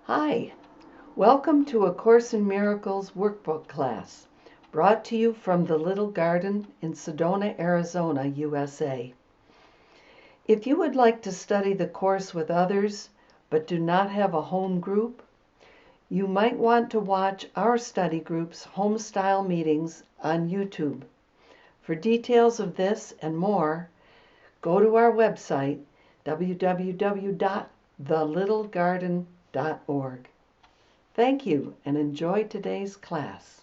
Hi, welcome to A Course in Miracles workbook class, brought to you from the Little Garden in Sedona, Arizona, USA. If you would like to study the course with others, but do not have a home group, you might want to watch our study group's home-style meetings on YouTube. For details of this and more, go to our website, www.thelittlegarden.org. Thank you and enjoy today's class.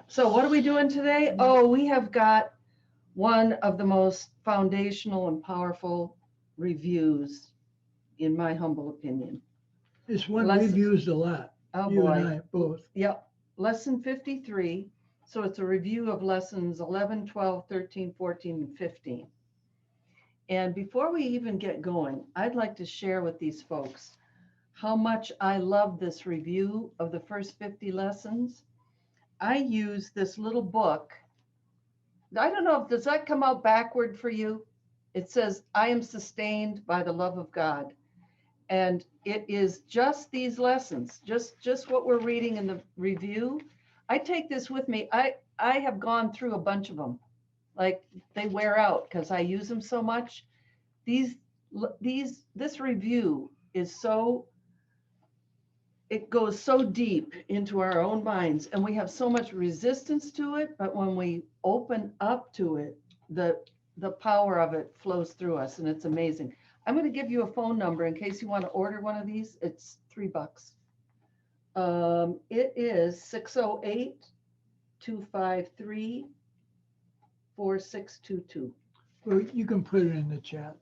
So what are we doing today? Oh, we have got one of the most foundational and powerful reviews, in my humble opinion. It's one we've used a lot, Oh you and boy. I both. Yep. Lesson 53. So it's a review of lessons 11, 12, 13, 14, and 15. And before we even get going, I'd like to share with these folks how much I love this review of the first 50 lessons. I use this little book. I don't know, does that come out backward for you? It says, I am sustained by the love of God. And it is just these lessons, just what we're reading in the review. I take this with me. I have gone through a bunch of them. Like they wear out because I use them so much. This review is so, it goes so deep into our own minds and we have so much resistance to it, but when we open up to it, the power of it flows through us and it's amazing. I'm going to give you a phone number in case you want to order one of these. It's $3. It is 608-253-4622. Well, you can put it in the chat.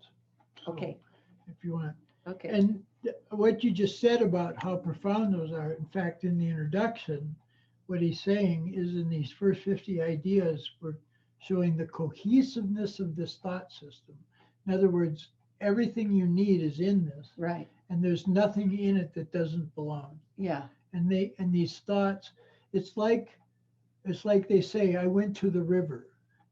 So, Okay. if you want. Okay. And what you just said about how profound those are, in fact, in the introduction, what he's saying is in these first 50 ideas, we're showing the cohesiveness of this thought system. In other words, everything you need is in this. Right. And there's nothing in it that doesn't belong. Yeah. And these thoughts, it's like they say, I went to the river.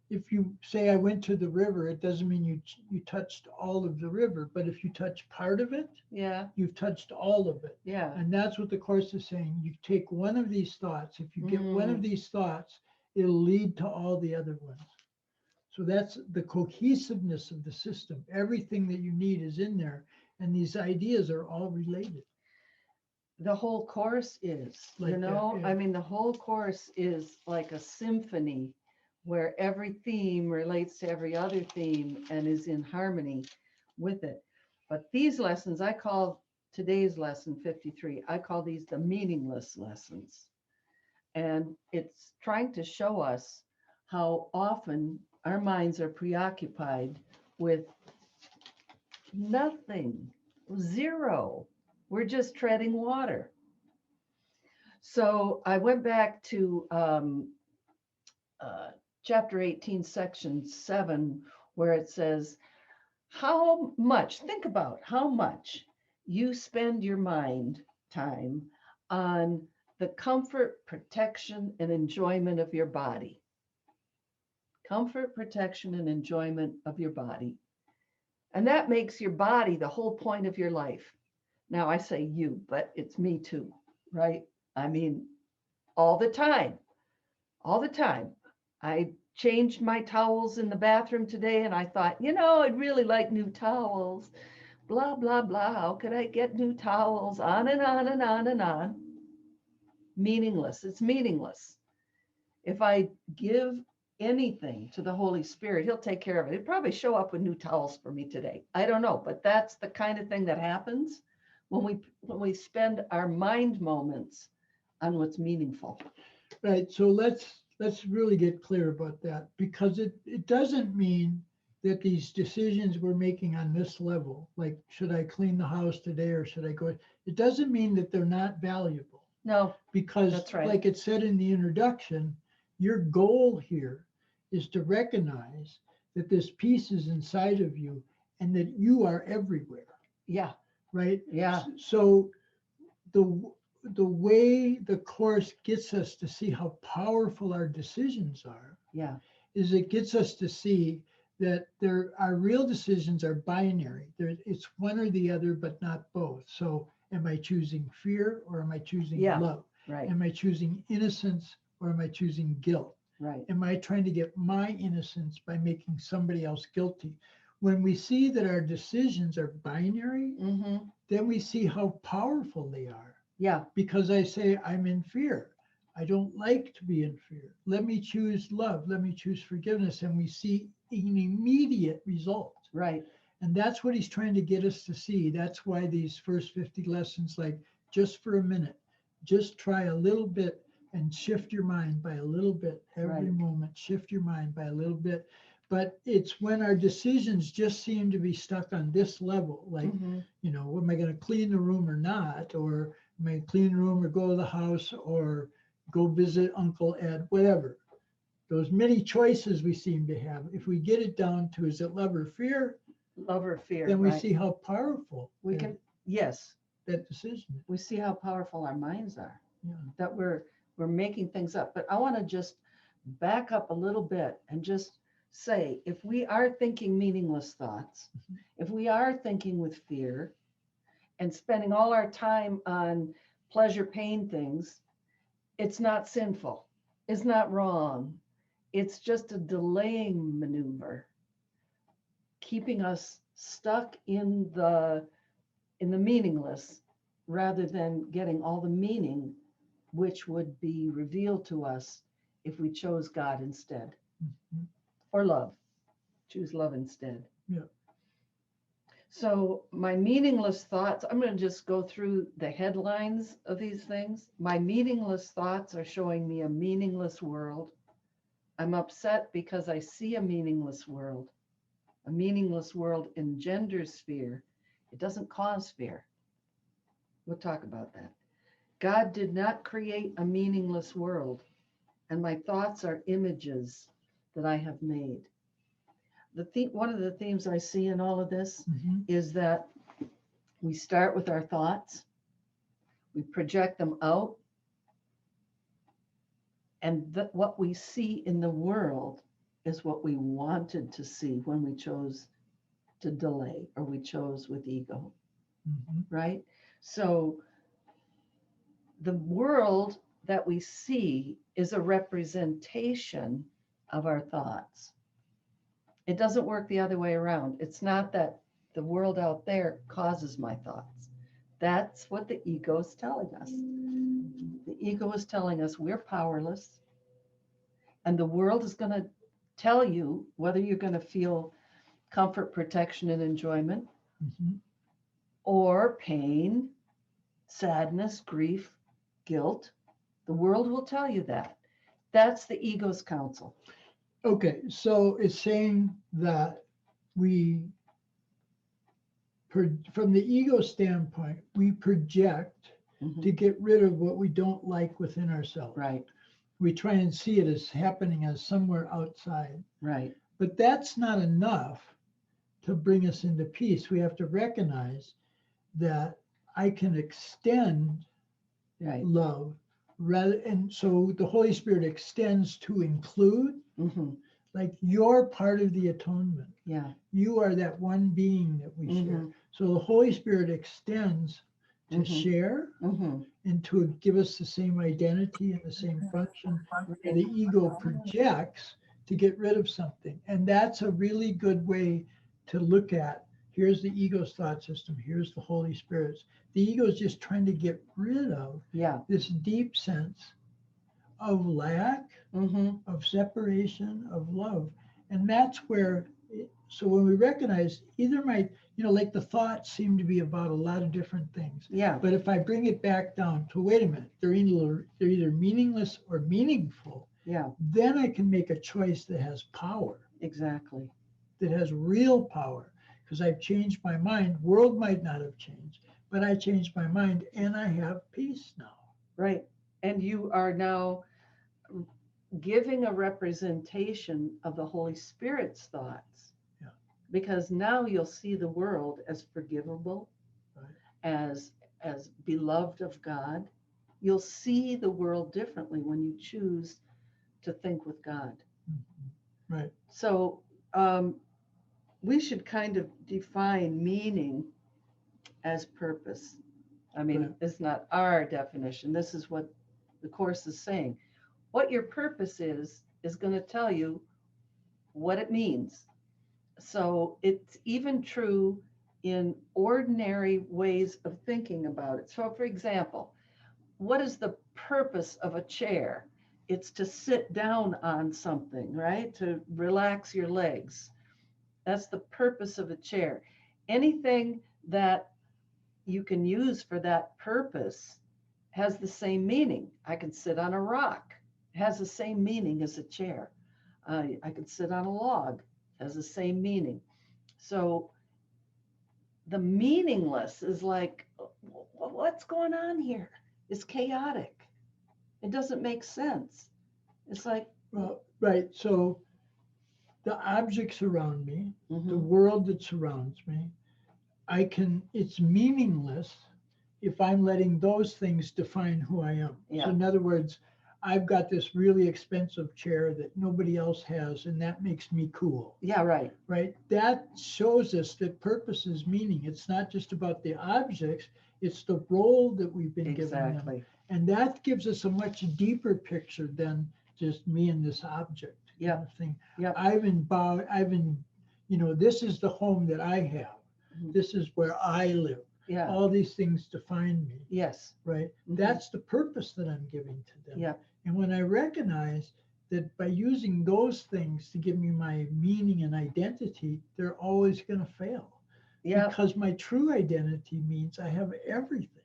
If you say I went to the river, it doesn't mean you touched all of the river, but if you touch part of it, Yeah. you've touched all of it. Yeah. And that's what the course is saying. You take one of these thoughts. If you get one of these thoughts, it'll lead to all the other ones. So that's the cohesiveness of the system. Everything that you need is in there, and these ideas are all related. The whole course is, Like you know, that, yeah. I mean, the whole course is like a symphony where every theme relates to every other theme and is in harmony with it. But these lessons, I call today's lesson 53, I call these the meaningless lessons. And it's trying to show us how often our minds are preoccupied with nothing, zero. We're just treading water. So I went back to uh, chapter 18, section 7, where it says, how much, think about how much you spend your mind time on the comfort, protection, and enjoyment of your body. Comfort, protection, and enjoyment of your body. And that makes your body the whole point of your life. Now I say you, but it's me too, right? I mean, all the time. All the time. I changed my towels in the bathroom today and I thought, I'd really like new towels. Blah, blah, blah. How could I get new towels? On and on and on and on. Meaningless. It's meaningless. If I give anything to the Holy Spirit, he'll take care of it. He'll probably show up with new towels for me today. I don't know, but that's the kind of thing that happens when we spend our mind moments on what's meaningful. Right. So let's really get clear about that, because it doesn't mean that these decisions we're making on this level, like should I clean the house today or should I go, it doesn't mean that they're not valuable. No, because that's right. Like it said in the introduction, your goal here is to recognize that this piece is inside of you and that you are everywhere. Yeah. Right? Yeah. So the way the course gets us to see how powerful our decisions are, yeah, is it gets us to see that our real decisions are binary. It's one or the other, but not both. So Am I choosing fear or am I choosing Yeah. love? Right. Am I choosing innocence or am I choosing guilt? Right. Am I trying to get my innocence by making somebody else guilty? When we see that our decisions are binary, Mm-hmm. then we see how powerful they are. Yeah. Because I say, I'm in fear. I don't like to be in fear. Let me choose love. Let me choose forgiveness. And we see an immediate result. Right. And that's what he's trying to get us to see. That's why these first 50 lessons, like just for a minute, just try a little bit and shift your mind by a little bit every Right. moment, shift your mind by a little bit. But it's when our decisions just seem to be stuck on this level, like, Mm-hmm. am I going to clean the room or not? Or am I going to clean the room or go to the house or go visit Uncle Ed, whatever. Those many choices we seem to have. If we get it down to, is it love or fear? Love or fear. Then we right. see how powerful We that, can. Yes. that decision is. We see how powerful our minds are. Yeah. That we're making things up. But I want to just back up a little bit and just say, if we are thinking meaningless thoughts, if we are thinking with fear and spending all our time on pleasure pain things, it's not sinful. It's not wrong. It's just a delaying maneuver, keeping us stuck in the meaningless rather than getting all the meaning which would be revealed to us if we chose God instead. Mhm. Or love. Choose love instead. Yeah. So my meaningless thoughts, I'm going to just go through the headlines of these things. My meaningless thoughts are showing me a meaningless world. I'm upset because I see a meaningless world. A meaningless world engenders fear. It doesn't cause fear. We'll talk about that. God did not create a meaningless world, and my thoughts are images that I have made. One of the themes I see in all of this Mhm. is that we start with our thoughts, we project them out, and what we see in the world is what we wanted to see when we chose to delay or we chose with ego, Mhm. right? So the world that we see is a representation of our thoughts. It doesn't work the other way around. It's not that the world out there causes my thoughts. That's what the ego is telling us. The ego is telling us we're powerless, and the world is going to tell you whether you're going to feel comfort, protection, and enjoyment, Mhm. or pain, sadness, grief, guilt. The world will tell you that. That's the ego's counsel. Okay, so it's saying that we, from the ego standpoint, we project Mhm. to get rid of what we don't like within ourselves. Right, We try and see it as happening as somewhere outside. right, But that's not enough to bring us into peace. We have to recognize that I can extend right. love rather, and so the Holy Spirit extends to include, Hmm. like you're part of the atonement. Yeah. You are that one being that we share. Mhm. So the Holy Spirit extends to Mhm. share Hmm. and to give us the same identity and the same function. And the ego projects to get rid of something. And that's a really good way to look at. Here's the ego's thought system. Here's the Holy Spirit's. The ego is just trying to get rid of Yeah. this deep sense of lack, Hmm. of separation, of love. And that's where, so when we recognize either like the thoughts seem to be about a lot of different things. Yeah. But if I bring it back down to, wait a minute, they're either meaningless or meaningful, Yeah. then I can make a choice that has power, Exactly. that has real power, because I've changed my mind. World might not have changed, but I changed my mind and I have peace now. Right. And you are now giving a representation of the Holy Spirit's thoughts. Yeah. Because now you'll see the world as forgivable, Right. as beloved of God. You'll see the world differently when you choose to think with God. Mm-hmm. Right. So we should kind of define meaning as purpose. I mean, Right. it's not our definition. This is what the Course is saying. What your purpose is going to tell you what it means. So it's even true in ordinary ways of thinking about it. So, for example, what is the purpose of a chair? It's to sit down on something, right? To relax your legs. That's the purpose of a chair. Anything that you can use for that purpose has the same meaning. I can sit on a rock, it has the same meaning as a chair. I could sit on a log, it has the same meaning. So the meaningless is like, what's going on here? It's chaotic. It doesn't make sense. It's like, Well, right. So the objects around me, the mhm, world that surrounds me, it's meaningless if I'm letting those things define who I am. So yeah, in other words, I've got this really expensive chair that nobody else has, and that makes me cool, yeah, right, right? That shows us that purpose is meaning. It's not just about the objects, it's the role that we've been giving them. exactly. And that gives us a much deeper picture than just me and this object kind Yep, of thing. yep, This is the home that I have. mhm, This is where I live. yeah, All these things define me, yes, right? mhm, That's the purpose that I'm giving to them. yep, And when I recognize that by using those things to give me my meaning and identity, they're always going to fail yep. because my true identity means I have everything.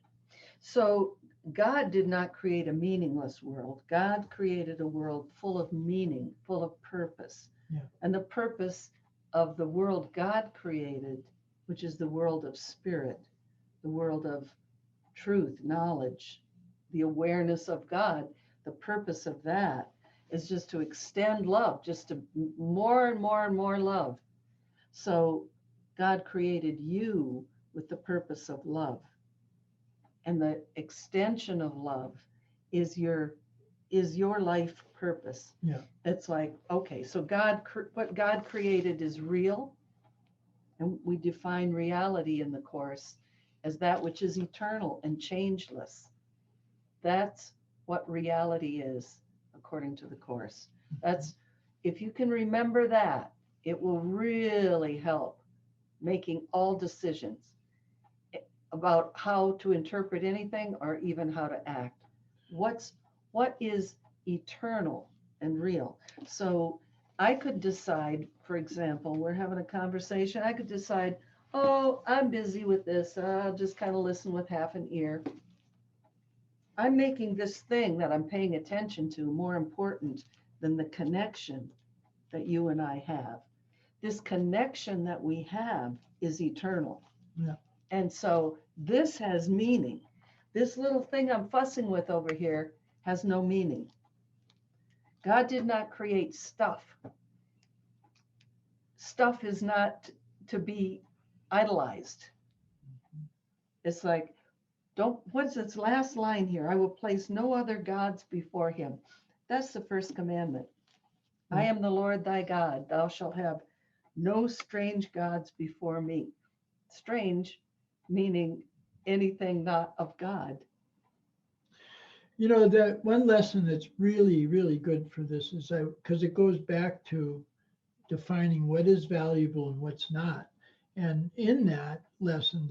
So God did not create a meaningless world. God created a world full of meaning, full of purpose. Yeah. And the purpose of the world God created, which is the world of spirit, the world of truth, knowledge, the awareness of God, the purpose of that is just to extend love, just to more and more and more love. So God created you with the purpose of love. And the extension of love is your life purpose. Yeah. It's like, okay, so what God created is real, and we define reality in the Course as that which is eternal and changeless. That's what reality is, according to the Course. That's, if you can remember that, it will really help making all decisions about how to interpret anything or even how to act. What is eternal and real? So I could decide, for example, we're having a conversation, I could decide, oh, I'm busy with this, I'll just kind of listen with half an ear. I'm making this thing that I'm paying attention to more important than the connection that you and I have. This connection that we have is eternal. Yeah. And so this has meaning. This little thing I'm fussing with over here has no meaning. God did not create stuff. Stuff is not to be idolized. It's like, what's its last line here? I will place no other gods before him. That's the first commandment. I am the Lord thy God. Thou shalt have no strange gods before me. Strange, meaning anything not of God. That one lesson that's really, really good for this is because it goes back to defining what is valuable and what's not. And in that lesson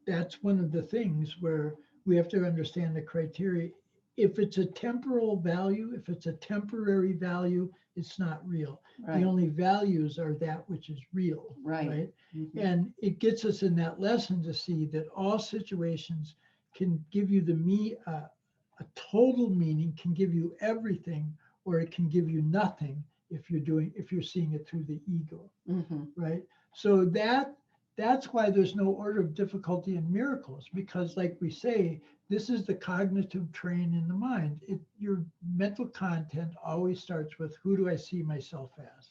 that's one of the things where we have to understand the criteria. If it's a temporal value, if it's a temporary value, it's not real. Right. The only values are that which is real. Right. Mm-hmm. And it gets us in that lesson to see that all situations can give you a total meaning, can give you everything, or it can give you nothing if you're seeing it through the ego. Mm-hmm. Right? So that's why there's no order of difficulty in miracles, because like we say, this is the cognitive train in the mind. Your mental content always starts with, who do I see myself as?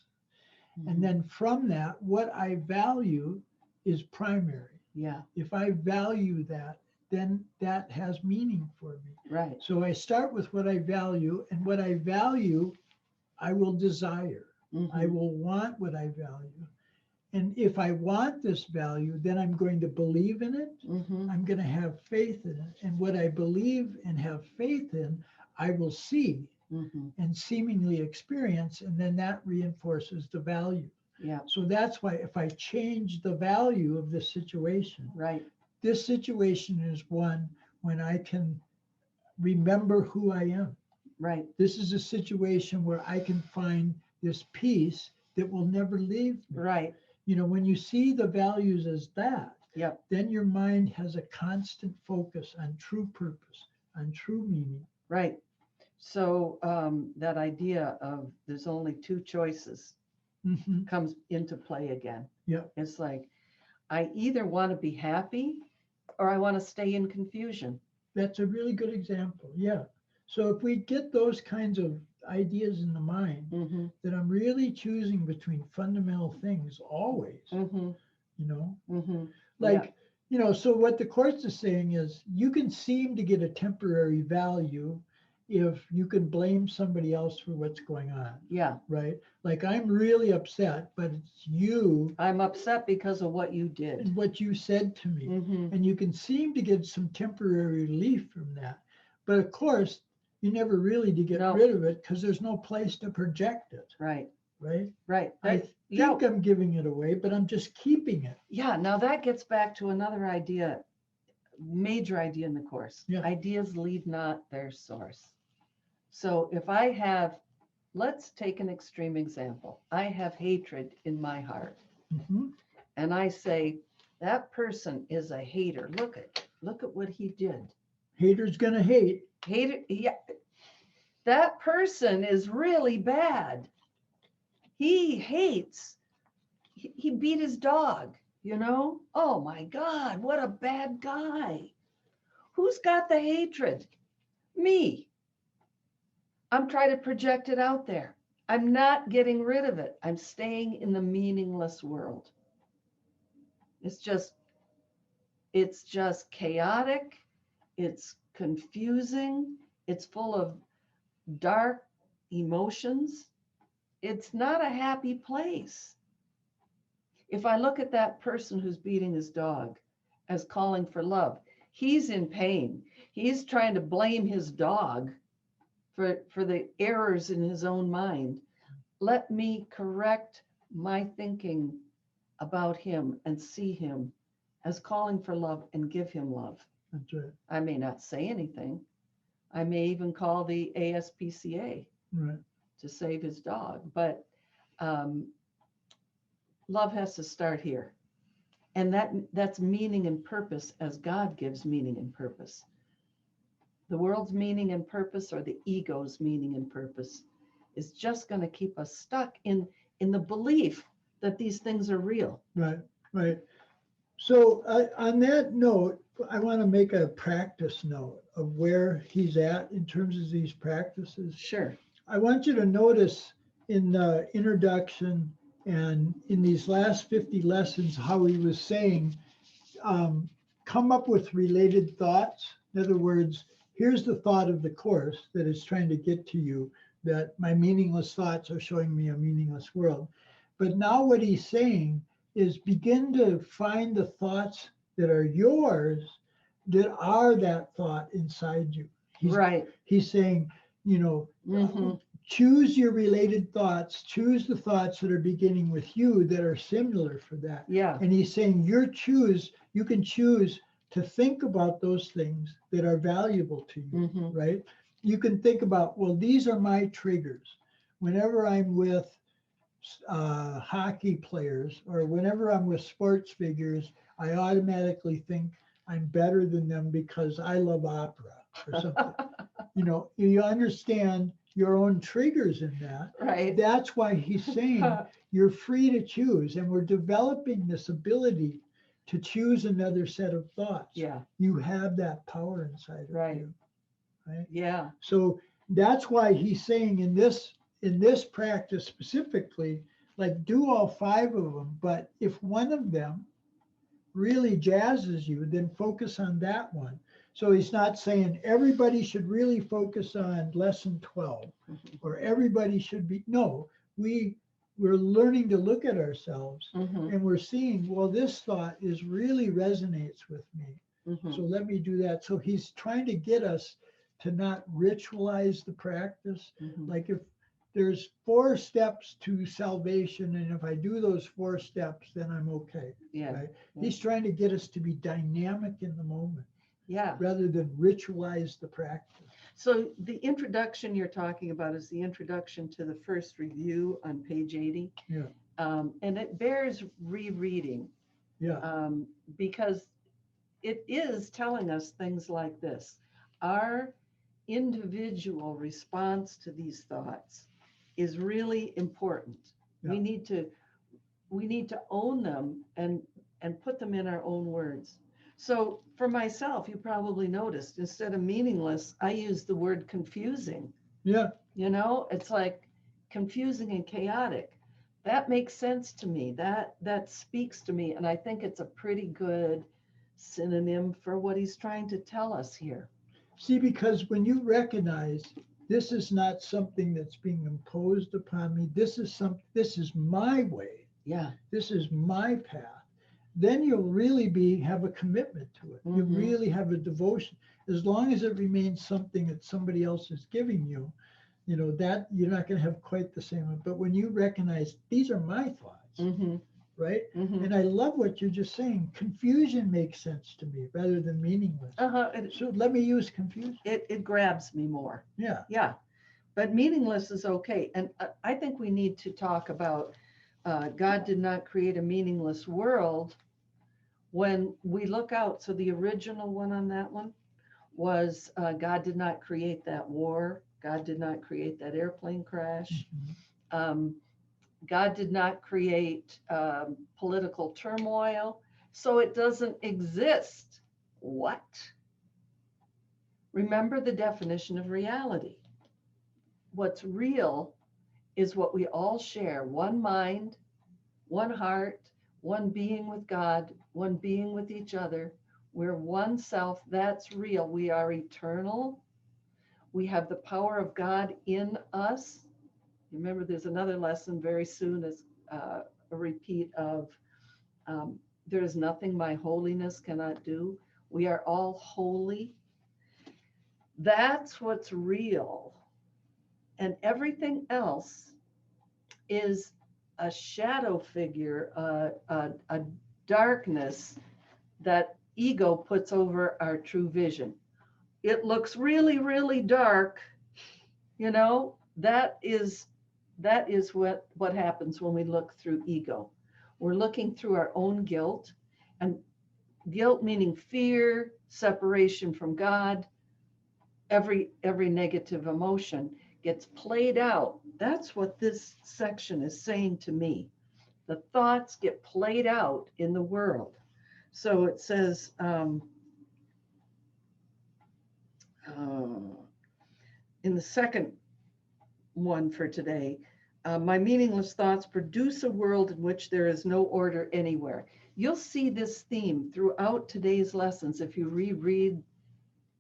Mm-hmm. And then from that, what I value is primary. Yeah. If I value that, then that has meaning for me. Right. So I start with what I value, and what I value, I will desire. Mm-hmm. I will want what I value. And if I want this value, then I'm going to believe in it. Mm-hmm. I'm going to have faith in it. And what I believe and have faith in, I will see Mm-hmm. and seemingly experience. And then that reinforces the value. Yeah. So that's why if I change the value of this situation, Right. this situation is one when I can remember who I am. Right. This is a situation where I can find this peace that will never leave me. Right. You know, when you see the values as that, Yep. then your mind has a constant focus on true purpose, on true meaning. Right. So that idea of there's only two choices Mm-hmm. comes into play again. Yeah, It's like, I either want to be happy or I want to stay in confusion. that's a really good example. Yeah. So if we get those kinds of ideas in the mind, Mm-hmm. that I'm really choosing between fundamental things always, Mm-hmm. you know, Mm-hmm. like, you know, so what the course is saying is you can seem to get a temporary value if you can blame somebody else for what's going on, Yeah. right? Like I'm really upset, but it's you I'm upset because of what you did. and what you said to me. Mm-hmm. And you can seem to get some temporary relief from that. But of course, you never really to get No. rid of it because there's no place to project it, Right. right? Right. I think I'm giving it away, but I'm just keeping it. Yeah. Now that gets back to another idea, major idea in the course. Yeah. Ideas leave not their source. So if I have, let's take an extreme example. I have hatred in my heart. Mm-hmm. And I say, that person is a hater. Look at what he did. Hater's gonna hate. Hater, yeah. That person is really bad. He hates. He beat his dog, you know? Oh my God, what a bad guy. Who's got the hatred? Me. I'm trying to project it out there. I'm not getting rid of it. I'm staying in the meaningless world. It's just chaotic. It's confusing. It's full of dark emotions. It's not a happy place. If I look at that person who's beating his dog as calling for love, he's in pain. He's trying to blame his dog for the errors in his own mind. Let me correct my thinking about him and see him as calling for love and give him love. That's right. I may not say anything. I may even call the ASPCA Right. to save his dog, but love has to start here. And that's meaning and purpose as God gives meaning and purpose. The world's meaning and purpose, or the ego's meaning and purpose, is just going to keep us stuck in the belief that these things are real. Right. Right. So on that note, I want to make a practice note of where he's at in terms of these practices. Sure. I want you to notice in the introduction and in these last 50 lessons how he was saying, come up with related thoughts. In other words, here's the thought of the course that is trying to get to you, that my meaningless thoughts are showing me a meaningless world. But now what he's saying is begin to find the thoughts that are yours, that are that thought inside you. Right. He's saying, you know, Mm-hmm. choose your related thoughts, choose the thoughts that are beginning with you that are similar for that. Yeah. And he's saying you can choose to think about those things that are valuable to you, Mm-hmm. right? You can think about, well, these are my triggers. Whenever I'm with hockey players or whenever I'm with sports figures, I automatically think I'm better than them because I love opera or something. You know, you understand your own triggers in that. Right. That's why he's saying you're free to choose, and we're developing this ability to choose another set of thoughts. Yeah. You have that power inside of Right. you, right? Yeah. So that's why he's saying in this practice specifically, like do all 5 of them, but if one of them really jazzes you, then focus on that one. So he's not saying everybody should really focus on lesson 12 or everybody should be, no, we we're learning to look at ourselves Mhm. and we're seeing, well, this thought is really resonates with me. Mhm. So let me do that. So he's trying to get us to not ritualize the practice. Mhm. Like if there's 4 steps to salvation, and if I do those 4 steps, then I'm okay. Yeah. Right? Yeah. He's trying to get us to be dynamic in the moment Yeah. rather than ritualize the practice. So the introduction you're talking about is the introduction to the first review on page 80. Yeah. And it bears rereading Yeah. because it is telling us things like this. Our individual response to these thoughts is really important. Yeah. We need to own them and put them in our own words. So for myself, you probably noticed instead of meaningless, I use the word confusing. Yeah. You know, it's like confusing and chaotic. That makes sense to me. That speaks to me, and I think it's a pretty good synonym for what he's trying to tell us here. See, because when you recognize this is not something that's being imposed upon me, this is my way, Yeah. this is my path, then you'll really have a commitment to it. You Mhm. really have a devotion. As long as it remains something that somebody else is giving you, that you're not going to have quite the same. But when you recognize these are my thoughts, Mm-hmm. right? Mm-hmm. And I love what you're just saying. Confusion makes sense to me rather than meaningless. So let me use confusion. It grabs me more. Yeah. Yeah. But meaningless is okay. And I think we need to talk about God did not create a meaningless world. When we look out, so the original one on that one was God did not create that war. God did not create that airplane crash. Mhm. God did not create political turmoil, so it doesn't exist. What? Remember the definition of reality. What's real is what we all share: one mind, one heart, one being with God, one being with each other. We're one self. That's real. We are eternal. We have the power of God in us. Remember, there's another lesson very soon as a repeat of there is nothing my holiness cannot do. We are all holy. That's what's real. And everything else is a shadow figure, a darkness that ego puts over our true vision. It looks really, really dark. That is what happens when we look through ego. We're looking through our own guilt, and guilt meaning fear, separation from God. Every negative emotion gets played out. That's what this section is saying to me. The thoughts get played out in the world. So it says, in the second one for today, my meaningless thoughts produce a world in which there is no order anywhere. You'll see this theme throughout today's lessons if you reread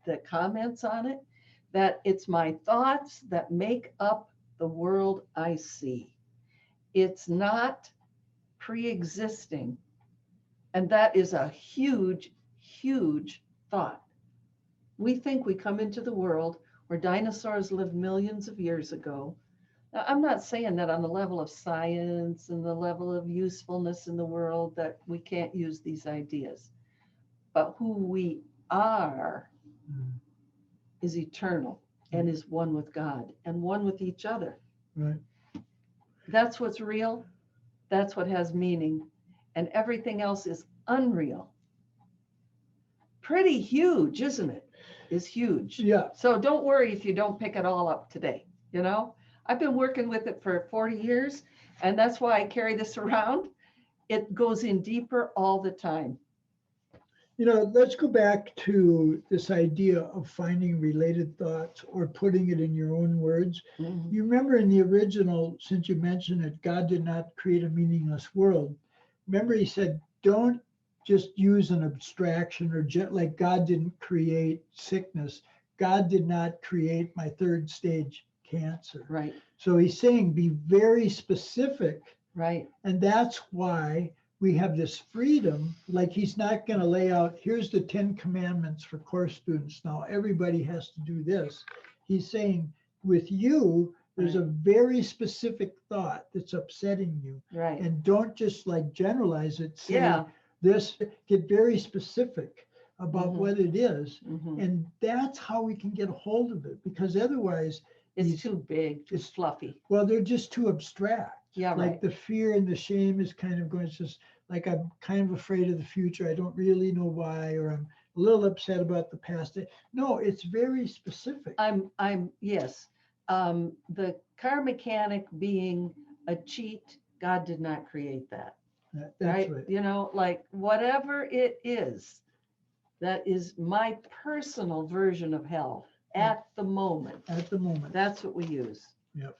the comments on it, that it's my thoughts that make up the world I see. It's not pre-existing. And that is a huge, huge thought. We think we come into the world where dinosaurs lived millions of years ago. Now, I'm not saying that on the level of science and the level of usefulness in the world that we can't use these ideas. But who we are is eternal and is one with God and one with each other. Right. That's what's real. That's what has meaning. And everything else is unreal. Pretty huge, isn't it? Is huge. Yeah. So don't worry if you don't pick it all up today. I've been working with it for 40 years, and that's why I carry this around. It goes in deeper all the time. Let's go back to this idea of finding related thoughts or putting it in your own words. Mhm. You remember in the original, since you mentioned it, God did not create a meaningless world. Remember, he said, don't just use an abstraction or like God didn't create sickness. God did not create my third stage cancer. Right, So he's saying be very specific. right, And that's why we have this freedom. Like he's not going to lay out, here's the 10 commandments for course students. Now everybody has to do this. He's saying with you, there's a very specific thought that's upsetting you. right. And don't just like generalize it. Say Yeah. this, get very specific about Mhm. what it is. Mhm. And that's how we can get a hold of it, because otherwise, It's these- too big, too it's- fluffy. well, they're just too abstract. Yeah, Like right. the fear and the shame is kind of going, it's just like I'm kind of afraid of the future. I don't really know why, or I'm a little upset about the past. No, it's very specific. Yes. The car mechanic being a cheat, God did not create that. That's right. You know, like whatever it is, that is my personal version of hell at the moment. At the moment. That's what we use. Yep.